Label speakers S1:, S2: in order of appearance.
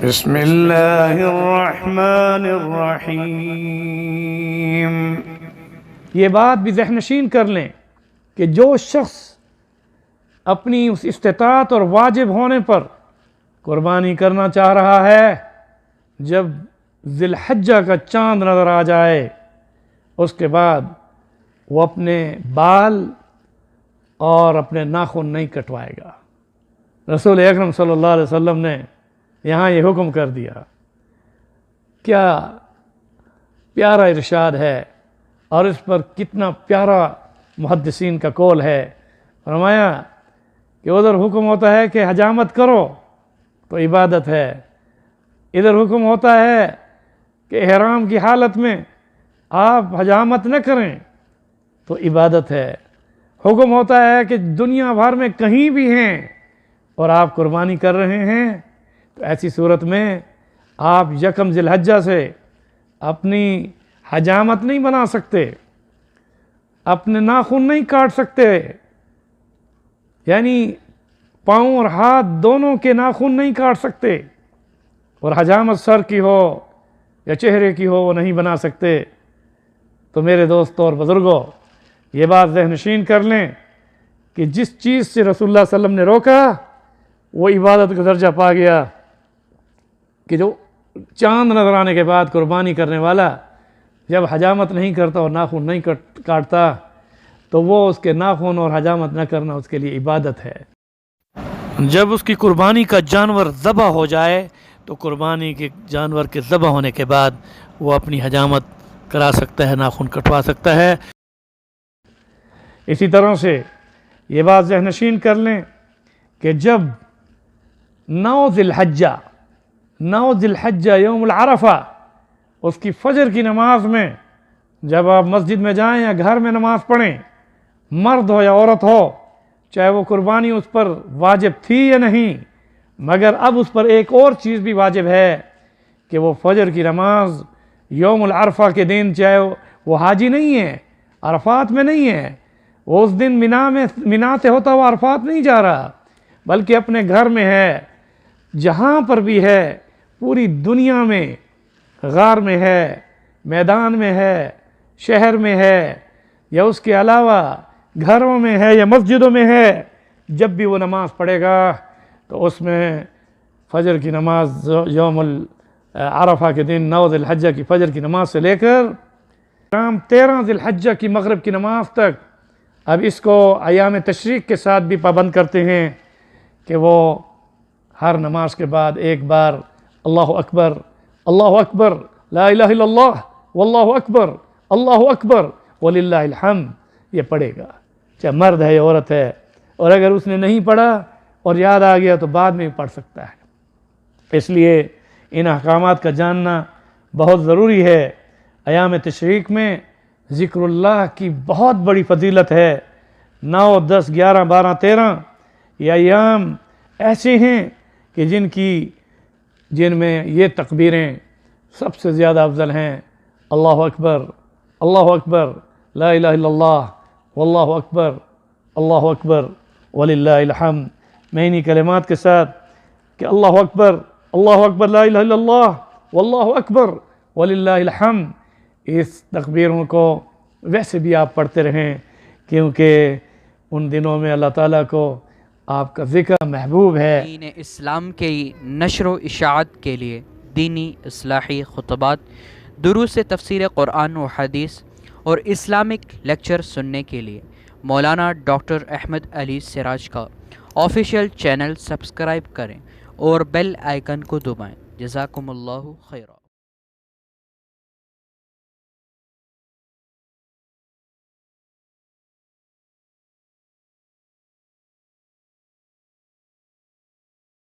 S1: بسم اللہ الرحمن الرحیم۔
S2: یہ بات بھی ذہن نشین کر لیں کہ جو شخص اپنی اس استطاعت اور واجب ہونے پر قربانی کرنا چاہ رہا ہے، جب ذی الحجہ کا چاند نظر آ جائے اس کے بعد وہ اپنے بال اور اپنے ناخن نہیں کٹوائے گا۔ رسول اکرم صلی اللہ علیہ وسلم نے یہاں یہ حکم کر دیا۔ کیا پیارا ارشاد ہے، اور اس پر کتنا پیارا محدثین کا قول ہے۔ فرمایا کہ ادھر حکم ہوتا ہے کہ حجامت کرو تو عبادت ہے، ادھر حکم ہوتا ہے کہ احرام کی حالت میں آپ حجامت نہ کریں تو عبادت ہے۔ حکم ہوتا ہے کہ دنیا بھر میں کہیں بھی ہیں اور آپ قربانی کر رہے ہیں تو ایسی صورت میں آپ یکم ذی الحجہ سے اپنی حجامت نہیں بنا سکتے، اپنے ناخن نہیں کاٹ سکتے، یعنی پاؤں اور ہاتھ دونوں کے ناخن نہیں کاٹ سکتے، اور حجامت سر کی ہو یا چہرے کی ہو وہ نہیں بنا سکتے۔ تو میرے دوستوں اور بزرگوں، یہ بات ذہن نشین کر لیں کہ جس چیز سے رسول اللہ صلی اللہ علیہ وسلم نے روکا وہ عبادت کا درجہ پا گیا، کہ جو چاند نظر آنے کے بعد قربانی کرنے والا جب حجامت نہیں کرتا اور ناخن نہیں کاٹتا تو وہ اس کے ناخن اور حجامت نہ کرنا اس کے لیے عبادت ہے۔ جب اس کی قربانی کا جانور ذبح ہو جائے تو قربانی کے جانور کے ذبح ہونے کے بعد وہ اپنی حجامت کرا سکتا ہے، ناخن کٹوا سکتا ہے۔ اسی طرح سے یہ بات ذہن نشین کر لیں کہ جب 9 ذی الحجہ یوم العرفہ، اس کی فجر کی نماز میں جب آپ مسجد میں جائیں یا گھر میں نماز پڑھیں، مرد ہو یا عورت ہو، چاہے وہ قربانی اس پر واجب تھی یا نہیں، مگر اب اس پر ایک اور چیز بھی واجب ہے کہ وہ فجر کی نماز یوم العرفہ کے دن، چاہے وہ حاجی نہیں ہے، عرفات میں نہیں ہے، وہ اس دن مینا سے ہوتا وہ عرفات نہیں جا رہا بلکہ اپنے گھر میں ہے، جہاں پر بھی ہے، پوری دنیا میں، غار میں ہے، میدان میں ہے، شہر میں ہے، یا اس کے علاوہ گھروں میں ہے یا مسجدوں میں ہے، جب بھی وہ نماز پڑھے گا تو اس میں فجر کی نماز یوم عرفہ کے دن 9 ذی الحجہ کی فجر کی نماز سے لے کر 13 ذی الحجہ کی مغرب کی نماز تک، اب اس کو ایام تشریق کے ساتھ بھی پابند کرتے ہیں کہ وہ ہر نماز کے بعد ایک بار اللہ اکبر لا الہ الا اللہ واللہ اکبر اللہ اکبر وللہ الحمد یہ پڑھے گا، چاہے مرد ہے یا عورت ہے، اور اگر اس نے نہیں پڑھا اور یاد آ گیا تو بعد میں بھی پڑھ سکتا ہے۔ اس لیے ان احکامات کا جاننا بہت ضروری ہے۔ ایام تشریق میں ذکر اللہ کی بہت بڑی فضیلت ہے۔ 9، 10، 11، 12، 13 یہ ایام ایسے ہیں کہ جن میں یہ تکبیریں سب سے زیادہ افضل ہیں۔ اللہ اکبر لا الہ الا اللہ واللہ اکبر اللہ اکبر وللہ الحمد۔ میں انہی کلمات کے ساتھ کہ اللہ اکبر لا الہ الا اللہ واللہ اکبر وللہ الحمد، اس تکبیروں کو ویسے بھی آپ پڑھتے رہیں، کیونکہ ان دنوں میں اللہ تعالیٰ کو آپ کا ذکر محبوب ہے۔
S3: دین اسلام کی نشر و اشاعت کے لیے دینی اصلاحی خطبات، دروس تفسیر قرآن و حدیث اور اسلامک لیکچر سننے کے لیے مولانا ڈاکٹر احمد علی سراج کا آفیشیل چینل سبسکرائب کریں اور بیل آئیکن کو دبائیں۔ جزاکم اللہ خیرا۔